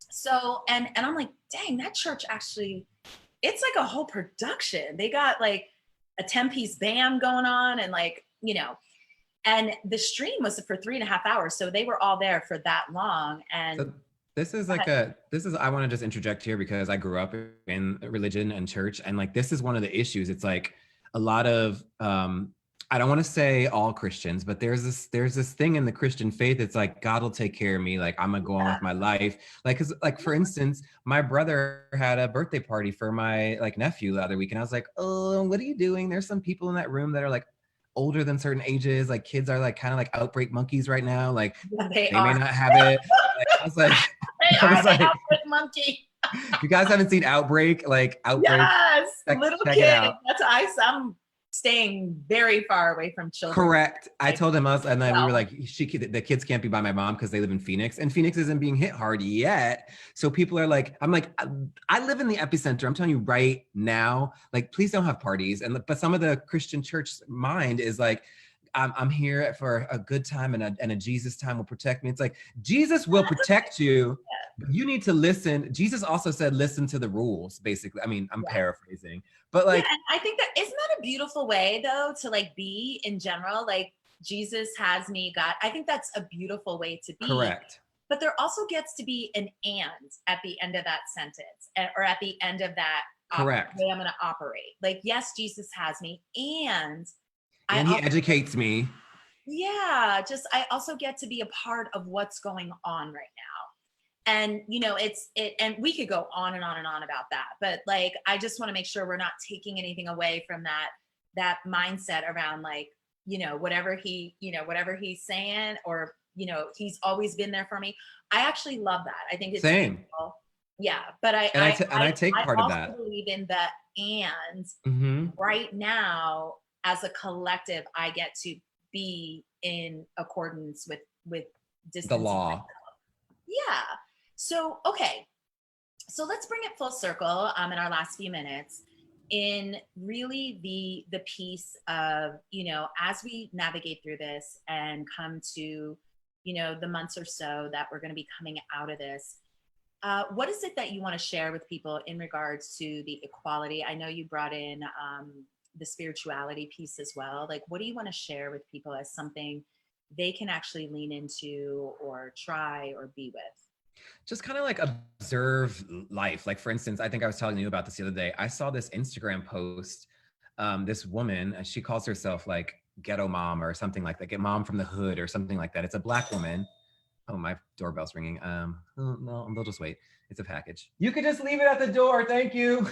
So, and I'm like, dang, that church actually, it's like a whole production. They got like a 10-piece band going on, and like, you know, and the stream was for 3.5 hours. So they were all there for that long. And so I want to just interject here because I grew up in religion and church, and like, this is one of the issues. It's like a lot of, I don't want to say all Christians, but there's this thing in the Christian faith. It's like, God will take care of me. Like, I'm gonna go on with my life. Like, cause like, for instance, my brother had a birthday party for my like nephew the other week. And I was like, oh, what are you doing? There's some people in that room that are like older than certain ages. Like, kids are like kind of like outbreak monkeys right now. Like, they may not have it. Like, I was like, outbreak monkey. You guys haven't seen Outbreak? Like, Outbreak. Yes, little kid. That's I'm staying very far away from children. Correct. I told him and then we were like, the kids can't be by my mom because they live in Phoenix, and Phoenix isn't being hit hard yet. So people are like, I'm like, I live in the epicenter. I'm telling you right now, like, please don't have parties. But some of the Christian church mind is like, I'm here for a good time, and a Jesus time will protect me. It's like, Jesus will protect you. You need to listen. Jesus also said, listen to the rules, basically. I mean, I'm Yeah. paraphrasing, but Yeah, like, and I think that isn't that a beautiful way though to like be in general, like Jesus has me, God. I think that's a beautiful way to be. correct. But there also gets to be an and at the end of that sentence, or at the end of that Correct. way I'm going to operate. Like, yes, Jesus has me, and I And he also, educates me. yeah, just I also get to be a part of what's going on right now. And and we could go on and on and on about that, but like I just want to make sure we're not taking anything away from that mindset around like, whatever he's saying, or he's always been there for me. I actually love that. I think it's Same. beautiful. Yeah, but I And I I I, take I part of also that. believe in the and Hmm. right now as a collective I get to be in accordance with The distancing. law. Yeah. So, okay. So let's bring it full circle in our last few minutes in really the piece of, as we navigate through this and come to, the months or so that we're going to be coming out of this. What is it that you want to share with people in regards to the equality? I know you brought in the spirituality piece as well. Like, what do you want to share with people as something they can actually lean into or try or be with? Just kind of like observe life. Like, for instance, I think I was telling you about this the other day. I saw this Instagram post. This woman, she calls herself like ghetto mom or something like that, get mom from the hood or something like that. It's a Black woman. Oh, my doorbell's ringing. Oh, no, they'll just wait. It's a package. You could just leave it at the door. Thank you.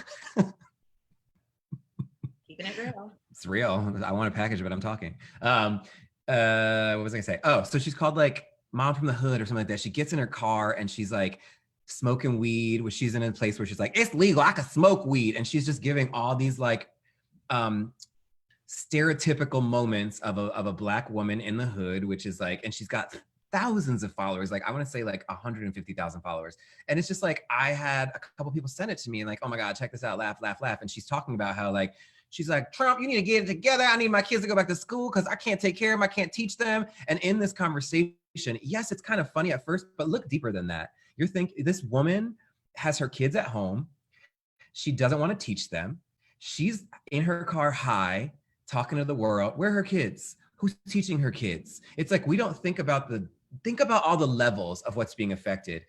Keeping it real. It's real. I want a package, but I'm talking. What was I gonna say? Oh, so she's called like mom from the hood or something like that. She gets in her car and she's like smoking weed, which she's in a place where she's like, it's legal. I can smoke weed. And she's just giving all these like um stereotypical moments of a Black woman in the hood, which is like, and she's got thousands of followers. Like I want to say like 150,000 followers. And it's just like, I had a couple people send it to me and like, oh my God, check this out, laugh, laugh, laugh. And she's talking about how like, she's like, Trump, you need to get it together. I need my kids to go back to school because I can't take care of them. I can't teach them. And in this conversation, yes, it's kind of funny at first, but look deeper than that. You're thinking this woman has her kids at home. She doesn't want to teach them. She's in her car high, talking to the world. Where are her kids? Who's teaching her kids? It's like we don't think about all the levels of what's being affected.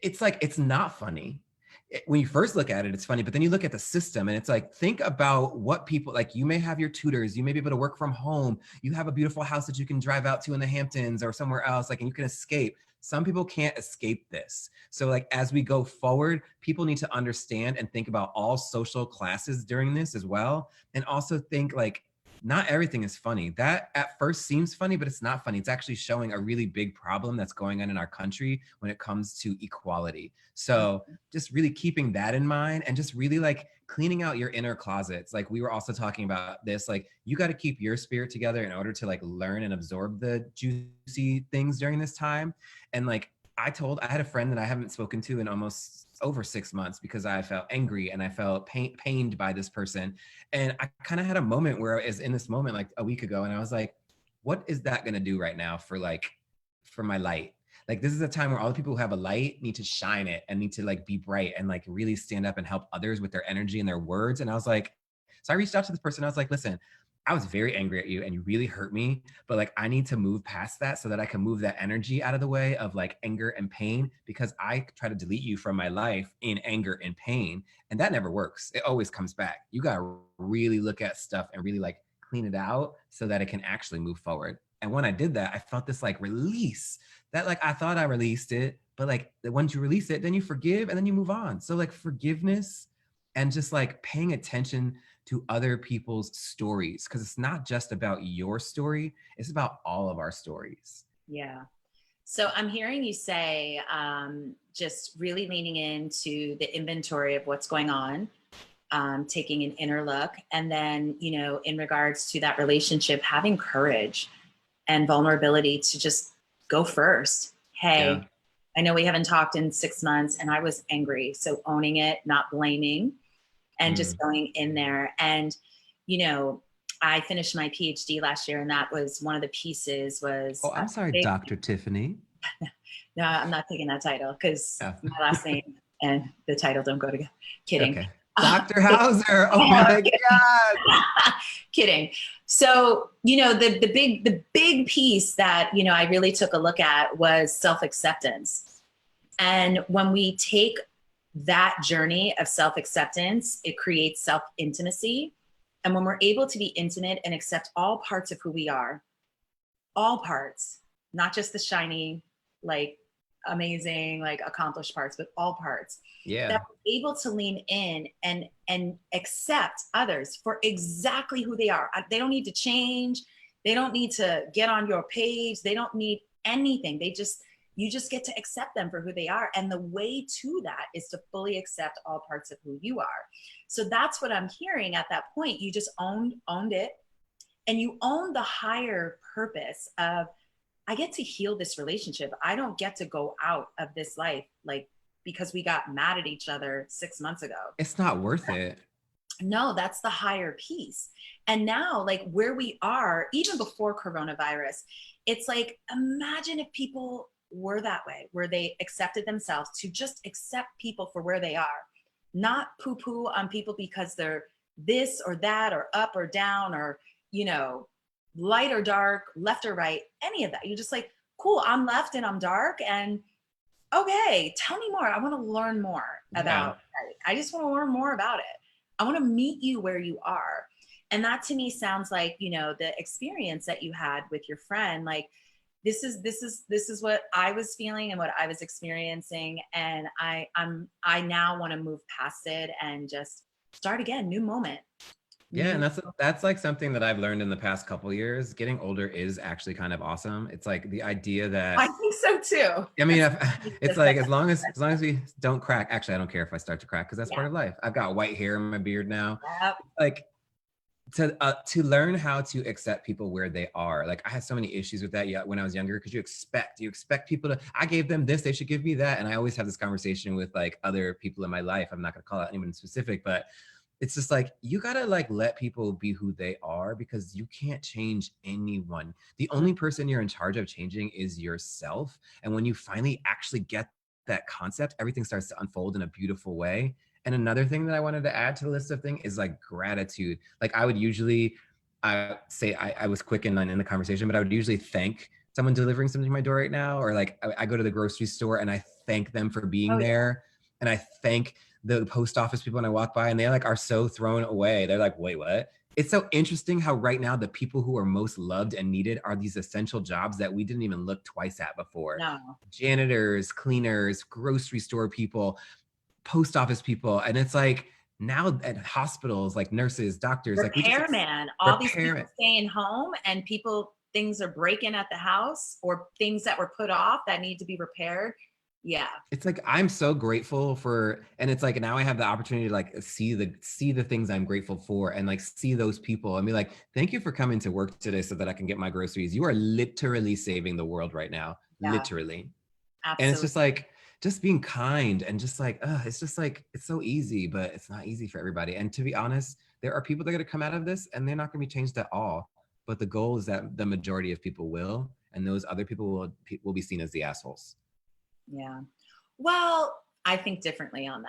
It's like it's not funny. When you first look at it, it's funny, but then you look at the system and it's like, think about what people like. You may have your tutors, you may be able to work from home, you have a beautiful house that you can drive out to in the Hamptons or somewhere else, like, and you can escape. Some people can't escape this. So like as we go forward, people need to understand and think about all social classes during this as well. And also think like not everything is funny. That at first seems funny, but it's not funny. It's actually showing a really big problem that's going on in our country when it comes to equality. So just really keeping that in mind and just really like cleaning out your inner closets. Like we were also talking about this, like you got to keep your spirit together in order to like learn and absorb the juicy things during this time. And like I had a friend that I haven't spoken to in almost over 6 months because I felt angry and I felt pained by this person. And I kind of had a moment where I was in this moment like a week ago and I was like, what is that going to do right now for my light? Like this is a time where all the people who have a light need to shine it and need to like be bright and like really stand up and help others with their energy and their words. And I was like, so I reached out to this person. I was like, listen, I was very angry at you and you really hurt me, but like I need to move past that so that I can move that energy out of the way of like anger and pain, because I try to delete you from my life in anger and pain, and that never works. It always comes back. You got to really look at stuff and really like clean it out so that it can actually move forward. And when I did that, I felt this like release that like I thought I released it, but like once you release it, then you forgive and then you move on. So like forgiveness and just like paying attention to other people's stories, because it's not just about your story, it's about all of our stories. Yeah. So I'm hearing you say just really leaning into the inventory of what's going on, taking an inner look, and then, in regards to that relationship, having courage and vulnerability to just go first. Yeah. Hey, I know we haven't talked in 6 months and I was angry. So owning it, not blaming, and just going in there. And, I finished my PhD last year, and that was one of the pieces was Oh, I'm sorry, big, Dr. Tiffany. No, I'm not taking that title because Yeah. my last name and the title don't go together. Kidding. Okay. Dr. Hauser. Oh my God. Kidding. So, the big piece that, I really took a look at was self-acceptance. And when we take that journey of self-acceptance, it creates self-intimacy. And when we're able to be intimate and accept all parts of who we are, all parts, not just the shiny, like amazing, like accomplished parts, but all parts, that Yeah. we're able to lean in and accept others for exactly who they are. They don't need to change. They don't need to get on your page. They don't need anything. You just get to accept them for who they are. And the way to that is to fully accept all parts of who you are. So that's what I'm hearing at that point. You just owned it, and you own the higher purpose of, I get to heal this relationship. I don't get to go out of this life like because we got mad at each other 6 months ago. It's not worth it. No, that's the higher piece. And now, like where we are, even before coronavirus, it's like, imagine if people were that way, where they accepted themselves, to just accept people for where they are, not poo poo on people because they're this or that, or up or down, or, light or dark, left or right, any of that. You're just like, cool, I'm left and I'm dark. And okay, tell me more. I want to learn more Yeah. about it. I just want to learn more about it. I want to meet you where you are. And that to me sounds like, the experience that you had with your friend. Like, this is what I was feeling and what I was experiencing. And I now want to move past it and just start again, new moment. Yeah, and New that's like something that I've learned in the past couple years. Getting older is actually kind of awesome. It's like the idea I that think so too. I mean, That's it's just that. like as long as we don't crack. Actually, I don't care if I start to crack because that's Yeah. part of life. I've got white hair in my beard now. Yep. Like to learn how to accept people where they are. Like I had so many issues with that when I was younger because you expect people to. I gave them this, they should give me that, and I always have this conversation with like other people in my life. I'm not going to call out anyone specific, but it's just like you gotta like let people be who they are because you can't change anyone. The only person you're in charge of changing is yourself. And when you finally actually get that concept, everything starts to unfold in a beautiful way. And another thing that I wanted to add to the list of things is like gratitude. Like I would usually say I was quick in the conversation, but I would usually thank someone delivering something to my door right now, or like I go to the grocery store and I thank them for being Oh, yeah. there, and I thank the post office people when I walk by, and they like are so thrown away. They're like, wait, what? It's so interesting how right now the people who are most loved and needed are these essential jobs that we didn't even look twice at before. No. Janitors, cleaners, grocery store people, post office people. And it's like now at hospitals, like nurses, doctors, like we just Repairman, all these people repair. staying home, and things are breaking at the house, or things that were put off that need to be repaired. Yeah. It's like I'm so grateful for, and it's like now I have the opportunity to like see the things I'm grateful for and like see those people and be like, thank you for coming to work today so that I can get my groceries. You are literally saving the world right now, Yeah, literally. And it's absolutely. just like just being kind and just like it's just like it's so easy, but it's not easy for everybody. And to be honest, there are people that are going to come out of this and they're not going to be changed at all. But the goal is that the majority of people will, and those other people will be seen as the assholes. Yeah. Well, I think differently on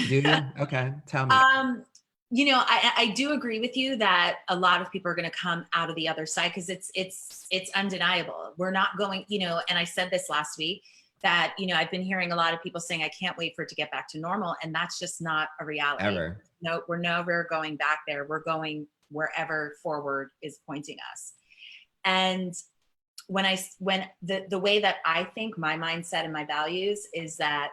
Do that. you? Okay, tell me. um, I do agree with you that a lot of people are going to come out of the other side because it's undeniable. We're not going, and I said this last week that, I've been hearing a lot of people saying, I can't wait for it to get back to normal. And that's just not a reality. Ever. No, we're never going back there. We're going wherever forward is pointing us. And when the way that I think, my mindset and my values is that,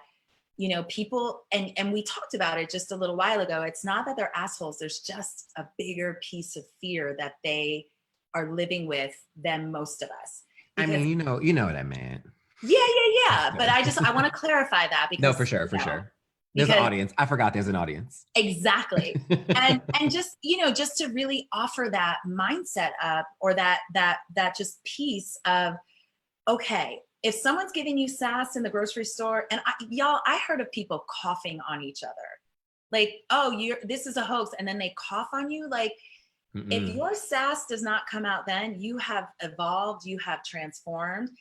people, and we talked about it just a little while ago, it's not that they're assholes, there's just a bigger piece of fear that they are living with than most of us. I Because mean, you know what I meant. yeah, but I want to clarify that No, for because, sure, for sure. There's an because audience. I forgot there's an audience. exactly. And just, just to really offer that mindset up, or that just piece of, okay, if someone's giving you sass in the grocery store, and I heard of people coughing on each other, like, oh, this is a hoax, and then they cough on you. Like, if Mm-mm. your sass does not come out, then you have evolved, you have transformed,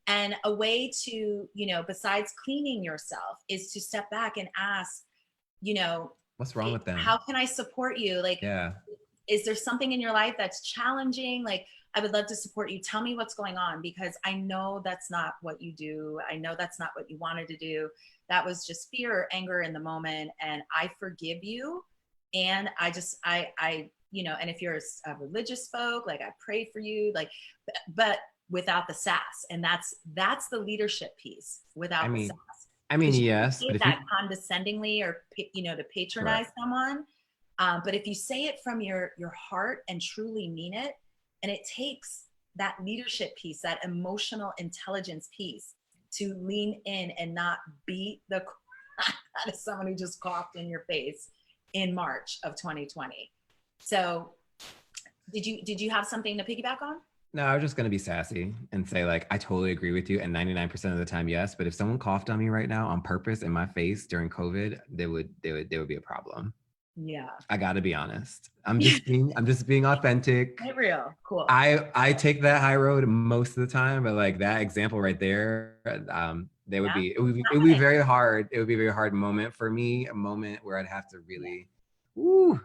And a way to, besides cleaning yourself, is to step back and ask, you know, What's wrong with them? how can I support you? Like, Yeah. is there something in your life that's challenging? Like, I would love to support you. Tell me what's going on, because I know that's not what you do. I know that's not what you wanted to do. That was just fear or anger in the moment. And I forgive you. And and if you're a religious folk, like, I pray for you, like, but without the sass. And that's the leadership piece, I without the sass. mean, I mean, Because you can yes, but say if you, that condescendingly, or, to patronize correct. someone. But if you say it from your heart and truly mean it, and it takes that leadership piece, that emotional intelligence piece, to lean in and not beat the crap out of someone who just coughed in your face in March of 2020. So did you have something to piggyback on? No, I was just gonna be sassy and say like I totally agree with you, and 99% of the time, yes. But if someone coughed on me right now on purpose in my face during COVID, there would be a problem. Yeah. I got to be honest. I'm just being authentic. Get real. Cool. I take that high road most of the time, but like that example right there, there would Yeah. be it would be very hard. It would be a very hard moment for me, a moment where I'd have to Yeah. really, ooh,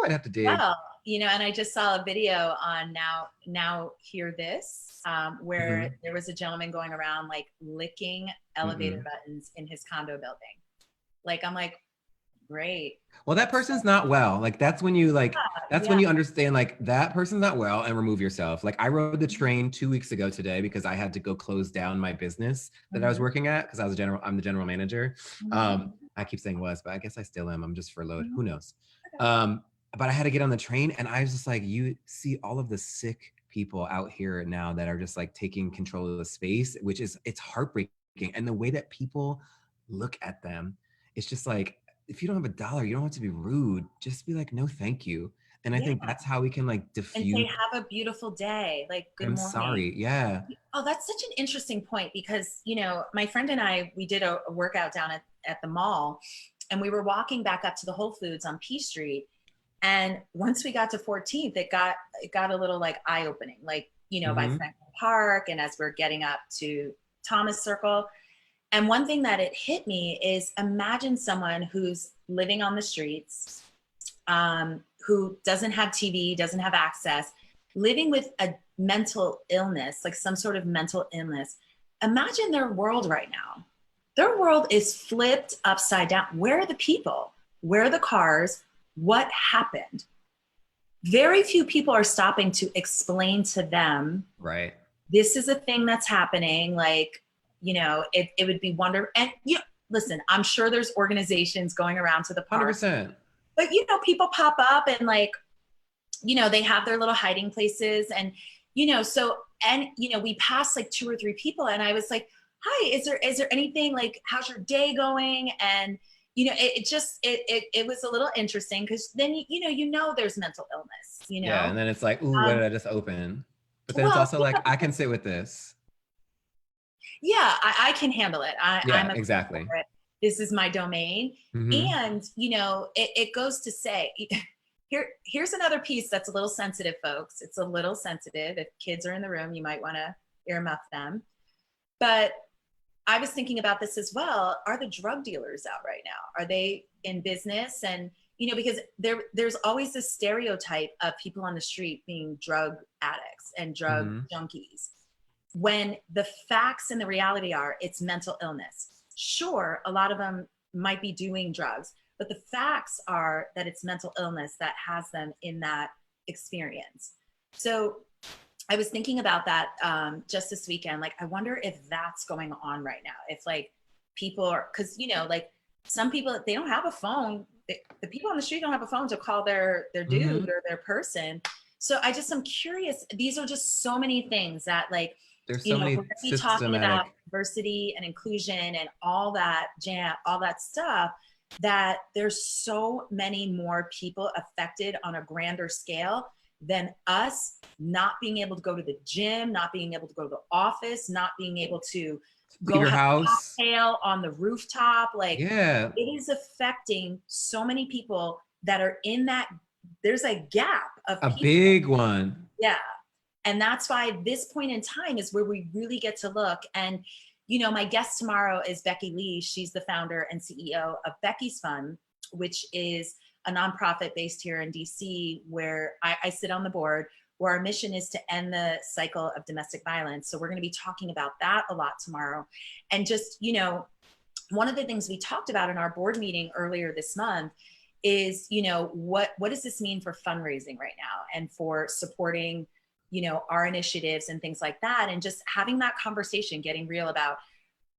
I'd have to dig. Well, and I just saw a video on Now Hear This, where Hmm. there was a gentleman going around, like, licking elevator Mm-mm. buttons in his condo building. Like, I'm like, great. Well, that person's not well. Like that's when Yeah. you understand like that person's not well and remove yourself. Like I rode the train 2 weeks ago today because I had to go close down my business that I was Mm-hmm. working at because I'm the general manager. Mm-hmm. I keep saying was, but I guess I still am. I'm just furloughed. Mm-hmm. Who knows? But I had to get on the train and I was just like, you see all of the sick people out here now that are just like taking control of the space, which is it's heartbreaking. And the way that people look at them, it's just like if you don't have a dollar, you don't have to be rude. Just be like, no, thank you. And I Yeah. think that's how we can like And say, diffuse. have a beautiful day. Like, good I'm morning. sorry. Yeah. Oh, that's such an interesting point, because, my friend and I, we did a workout down at the mall, and we were walking back up to the Whole Foods on P Street. And once we got to 14th, it got a little, like, eye opening, like, by Mm-hmm. Franklin Park, and as we're getting up to Thomas Circle. And one thing that it hit me is, imagine someone who's living on the streets, who doesn't have TV, doesn't have access, living with a mental illness, like some sort of mental illness. Imagine their world right now. Their world is flipped upside down. Where are the people? Where are the cars? What happened? Very few people are stopping to explain to them, Right. this is a thing that's happening. Like, it would be wonderful. And, listen, I'm sure there's organizations going around to the park, 100%. but, people pop up and, like, they have their little hiding places. And, so, and, we passed like 2 or 3 people, and I was like, hi, is there anything, like, how's your day going? And, it was a little interesting, because then, there's mental illness. Yeah. And then it's like, ooh, what Um, did I just open? But then it's well, also like, I can sit with this. yeah, I can handle it. I'm Yeah, a exactly. corporate. This is my domain. Mm-hmm. And, it goes to say, here's another piece that's a little sensitive, folks. It's a little sensitive. If kids are in the room, you might want to earmuff them. But I was thinking about this as well. Are the drug dealers out right now? Are they in business? And, because there's always this stereotype of people on the street being drug addicts and drug Mm-hmm. junkies, when the facts and the reality are, it's mental illness. Sure, a lot of them might be doing drugs, but the facts are that it's mental illness that has them in that experience. So I was thinking about that, just this weekend. Like, I wonder if that's going on right now. If, like, people are, because, like, some people, they don't have a phone. The people on the street don't have a phone to call their Mm-hmm. dude or their person. So I'm curious. These are just so many things that, like, There's so if we're many going to be talking about systematic. diversity and inclusion and all that all that stuff, that there's so many more people affected on a grander scale than us not being able to go to the gym, not being able to go to the office, not being able to Leave go your have a house. cocktail on the rooftop. Like, Yeah. it is affecting so many people that are in that. There's a gap of A people. big one. Yeah. And that's why this point in time is where we really get to look. And, you know, my guest tomorrow is Becky Lee. She's the founder and CEO of Becky's Fund, which is a nonprofit based here in DC, where I sit on the board, where our mission is to end the cycle of domestic violence. So we're going to be talking about that a lot tomorrow. And just, you know, one of the things we talked about in our board meeting earlier this month is, you know, what does this mean for fundraising right now and for supporting, you know, our initiatives and things like that, and just having that conversation, getting real about,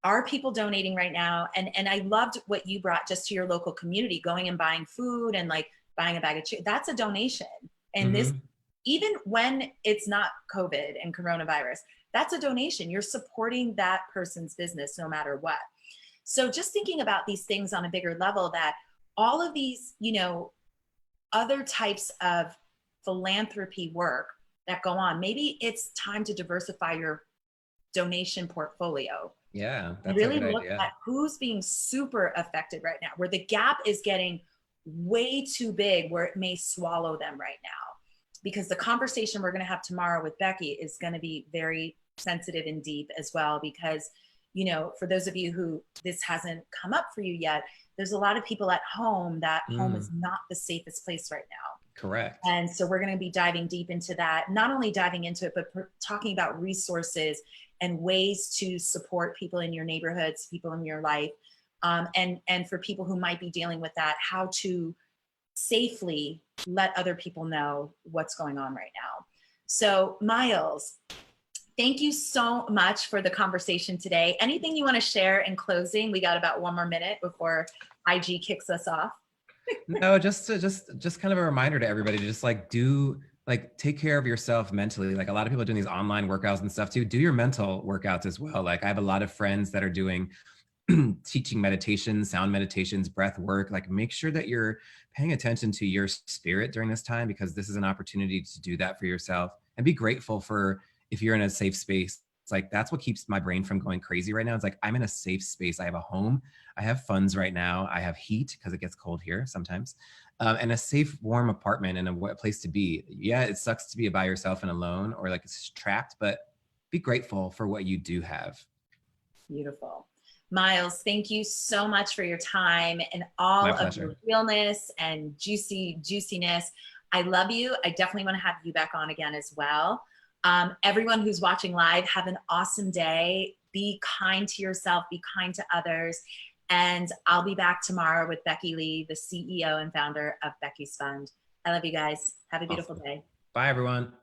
are people donating right now? And I loved what you brought just to your local community, going and buying food and like buying a bag of chicken. That's a donation. And this, even when it's not COVID and coronavirus, that's a donation. You're supporting that person's business no matter what. So just thinking about these things on a bigger level, that all of these, you know, other types of philanthropy work that go on, maybe it's time to diversify your donation portfolio. Yeah, And that's a really good look idea. at who's being super affected right now, where the gap is getting way too big, where it may swallow them right now. Because the conversation we're going to have tomorrow with Becky is going to be very sensitive and deep as well. Because, you know, for those of you who this hasn't come up for you yet, there's a lot of people at home that home is not the safest place right now. Correct. And so we're going to be diving deep into that, not only diving into it, but talking about resources and ways to support people in your neighborhoods, people in your life, and for people who might be dealing with that, how to safely let other people know what's going on right now. So Miles, thank you so much for the conversation today. Anything you want to share in closing? We got about 1 more minute before IG kicks us off. No, just kind of a reminder to everybody to just like take care of yourself mentally. Like a lot of people are doing these online workouts and stuff too. Do your mental workouts as well. Like I have a lot of friends that are doing teaching meditations, sound meditations, breath work. Like make sure that you're paying attention to your spirit during this time, because this is an opportunity to do that for yourself, and be grateful for if you're in a safe space. It's like, that's what keeps my brain from going crazy right now. It's like, I'm in a safe space. I have a home. I have funds right now. I have heat because it gets cold here sometimes, and a safe, warm apartment and a place to be. Yeah, it sucks to be by yourself and alone, or like it's trapped, but be grateful for what you do have. Beautiful. Miles, thank you so much for your time and all My of pleasure. your realness and juiciness. I love you. I definitely want to have you back on again as well. Everyone who's watching live, have an awesome day. Be kind to yourself, be kind to others. And I'll be back tomorrow with Becky Lee, the CEO and founder of Becky's Fund. I love you guys. Have a beautiful Awesome. day. Bye, everyone.